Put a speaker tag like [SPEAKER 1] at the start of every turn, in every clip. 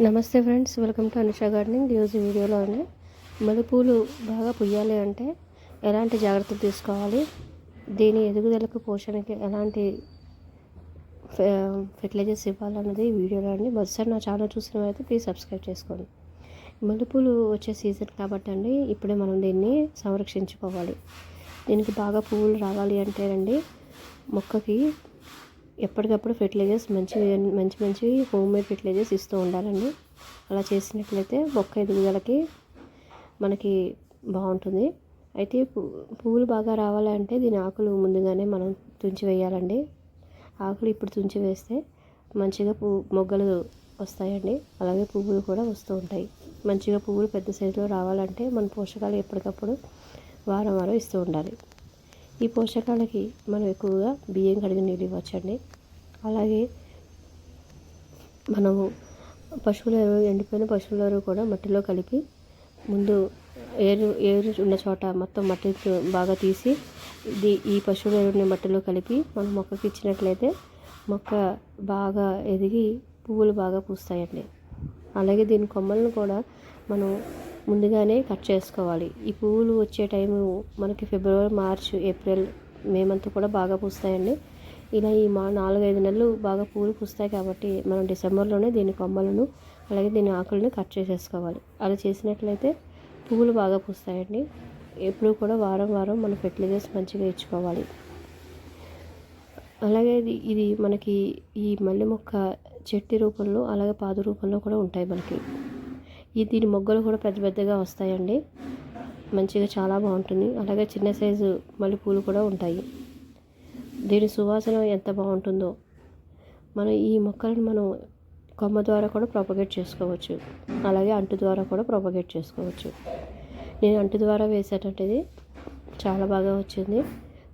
[SPEAKER 1] నమస్తే friends, welcome to Anusha gardening. ఈరోజు వీడియోలోనే మల్లెపూలు బాగా పుయ్యాలి అంటే ఎలాంటి జాగ్రత్తలు తీసుకోవాలి, దీని ఎదుగుదలకు పోషణకి ఎలాంటి ఫెర్టిలైజర్స్ ఇవ్వాలన్నది ఈ వీడియోలో అండి. మొదటిసారి నా ఛానల్ చూసినవైతే ప్లీజ్ సబ్స్క్రైబ్ చేసుకోండి. మల్లెపూలు వచ్చే సీజన్ కాబట్టి అండి ఇప్పుడే మనం దీన్ని సంరక్షించుకోవాలి. దీనికి బాగా పువ్వులు రావాలి అంటే అండి మొక్కకి ఎప్పటికప్పుడు ఫెర్టిలైజర్స్ మంచి హోమ్ మేడ్ ఫెర్టిలైజర్స్ ఇస్తూ ఉండాలండి. అలా చేసినట్లయితే మొక్క ఎదుగుదలకి మనకి బాగుంటుంది. అయితే పువ్వులు బాగా రావాలంటే దీని ఆకులు ముందుగానే మనం తుంచి వేయాలండి. ఆకులు ఇప్పుడు తుంచి వేస్తే మంచిగా మొగ్గలు వస్తాయండి. అలాగే పువ్వులు కూడా వస్తూ ఉంటాయి. మంచిగా పువ్వులు పెద్ద సైజులో రావాలంటే మన పోషకాలు ఎప్పటికప్పుడు వారం ఇస్తూ ఉండాలి. ఈ పోషకాలకి మనం ఎక్కువగా బియ్యం కడిగిన నీళ్ళు ఇవ్వచ్చండి. అలాగే మనము పశువుల ఎరువు, ఎండిపోయిన పశువుల ఎరువు కూడా మట్టిలో కలిపి ముందు ఏరు ఉన్న చోట మొత్తం మట్టి బాగా తీసి ఈ పశువుల ఎరువుని మట్టిలో కలిపి మనం మొక్కకి ఇచ్చినట్లయితే మొక్క బాగా ఎదిగి పువ్వులు బాగా పూస్తాయండి. అలాగే దీని కొమ్మలను కూడా మనం ముందుగానే కట్ చేసుకోవాలి. ఈ పువ్వులు వచ్చే టైము మనకి ఫిబ్రవరి, మార్చ్, ఏప్రిల్, మే మంత్ కూడా బాగా పూస్తాయండి. ఇలా ఈ 4-5 నెలలు బాగా పువ్వులు పూస్తాయి కాబట్టి మనం డిసెంబర్లోనే దీని కొమ్మలను అలాగే దీని ఆకులను కట్ చేసేసుకోవాలి. అలా చేసినట్లయితే పువ్వులు బాగా పూస్తాయండి. ఎప్పుడు కూడా వారం మన ఫెర్టిలైజర్స్ మంచిగా ఇచ్చుకోవాలి. అలాగే ఇది మనకి ఈ మల్లె మొక్క చెట్టు రూపంలో అలాగే పాదు రూపంలో కూడా ఉంటాయి మనకి. దీని మొగ్గలు కూడా పెద్దగా వస్తాయండి. మంచిగా చాలా బాగుంటుంది. అలాగే చిన్న సైజు మల్లెపూలు కూడా ఉంటాయి. దీని సువాసన ఎంత బాగుంటుందో. ఈ మొక్కలను మనం కొమ్మ ద్వారా కూడా ప్రొపగేట్ చేసుకోవచ్చు. అలాగే అంటు ద్వారా కూడా ప్రొపగేట్ చేసుకోవచ్చు. నేను అంటు ద్వారా వేసేటట్టుది చాలా బాగా వచ్చింది.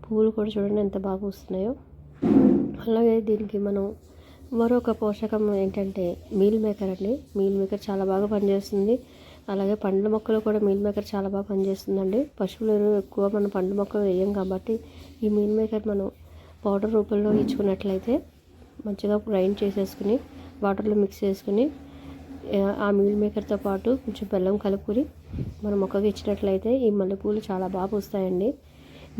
[SPEAKER 1] పువ్వులు కూడా చూడండి ఎంత బాగా వస్తున్నాయో. అలాగే దీనికి మనం మరొక పోషకం ఏంటంటే మీల్ మేకర్ అండి. మీల్ మేకర్ చాలా బాగా పనిచేస్తుంది. అలాగే పండ్ల మొక్కలు కూడా మీల్ మేకర్ చాలా బాగా పనిచేస్తుందండి. పశువుల ఎరువు ఎక్కువ మనం పండ్ల మొక్కలు వేయం కాబట్టి ఈ మీల్ మేకర్ మనం పౌడర్ రూపంలో ఇచ్చుకున్నట్లయితే మంచిగా గ్రైండ్ చేసేసుకుని వాటర్లో మిక్స్ చేసుకుని ఆ మీల్ మేకర్తో పాటు కొంచెం బెల్లం కలుపుకొని మన మొక్కకి ఇచ్చినట్లయితే ఈ మల్లెపూలు చాలా బాగా పూస్తాయండి.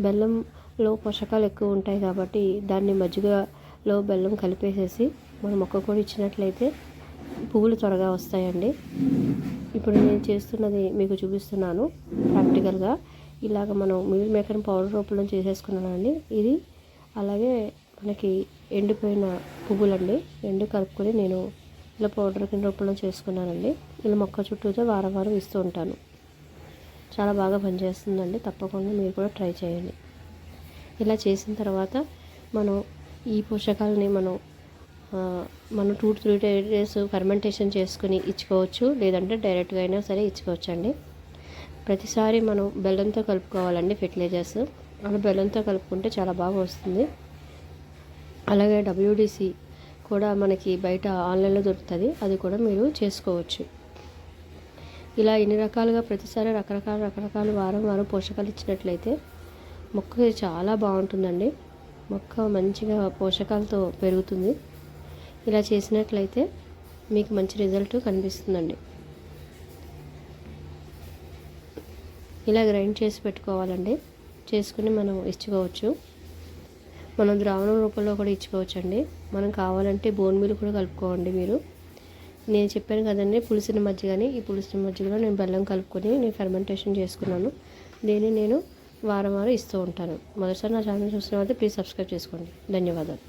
[SPEAKER 1] బెల్లంలో పోషకాలు ఎక్కువ ఉంటాయి కాబట్టి దాన్ని మజ్జిగలో బెల్లం కలిపేసేసి మన మొక్క కూడా ఇచ్చినట్లయితే పువ్వులు త్వరగా వస్తాయండి. ఇప్పుడు నేను చేస్తున్నది మీకు చూపిస్తున్నాను ప్రాక్టికల్గా. ఇలాగ మనం మీల్ మేకర్ పౌడర్ రూపంలో చేసేసుకున్నానండి. ఇది అలాగే మనకి ఎండిపోయిన పువ్వులండి, కలుపుకొని నేను ఇలా పౌడర్ కింద రూపంలో చేసుకున్నానండి. ఇలా మొక్క చుట్టూతో వారం ఇస్తూ ఉంటాను. చాలా బాగా పనిచేస్తుందండి. తప్పకుండా మీరు కూడా ట్రై చేయండి. ఇలా చేసిన తర్వాత మనం ఈ పోషకాలని మనం 2-3 డేస్ ఫర్మెంటేషన్ చేసుకుని ఇచ్చుకోవచ్చు. లేదంటే డైరెక్ట్గా అయినా సరే ఇచ్చుకోవచ్చు అండి. ప్రతిసారి మనం బెల్లంతో కలుపుకోవాలండి ఫెర్టిలైజర్స్. అలా బెల్లంతో కలుపుకుంటే చాలా బాగా వస్తుంది. అలాగే WDC కూడా మనకి బయట ఆన్లైన్లో దొరుకుతుంది. అది కూడా మీరు చేసుకోవచ్చు. ఇలా ఇన్ని రకాలుగా ప్రతిసారి రకరకాల వారం పోషకాలు ఇచ్చినట్లయితే మొక్క చాలా బాగుంటుందండి. మొక్క మంచిగా పోషకాలతో పెరుగుతుంది. ఇలా చేసినట్లయితే మీకు మంచి రిజల్ట్ కనిపిస్తుందండి. ఇలా గ్రైండ్ చేసి పెట్టుకోవాలండి. చేసుకుని మనం ఇచ్చుకోవచ్చు. మనం ద్రావణం రూపంలో కూడా ఇచ్చుకోవచ్చు అండి. మనం కావాలంటే బోన్ మీల్ కూడా కలుపుకోండి మీరు. నేను చెప్పాను కదండి పులిసిన మజ్జిగని. ఈ పులిసిన మజ్జిగలో నేను బెల్లం కలుపుకొని నేను ఫెర్మెంటేషన్ చేసుకున్నాను. దీన్ని నేను వారం ఇస్తూ ఉంటాను. మొదటిసారి నా ఛానల్ చూసిన ప్లీజ్ సబ్స్క్రైబ్ చేసుకోండి. ధన్యవాదాలు.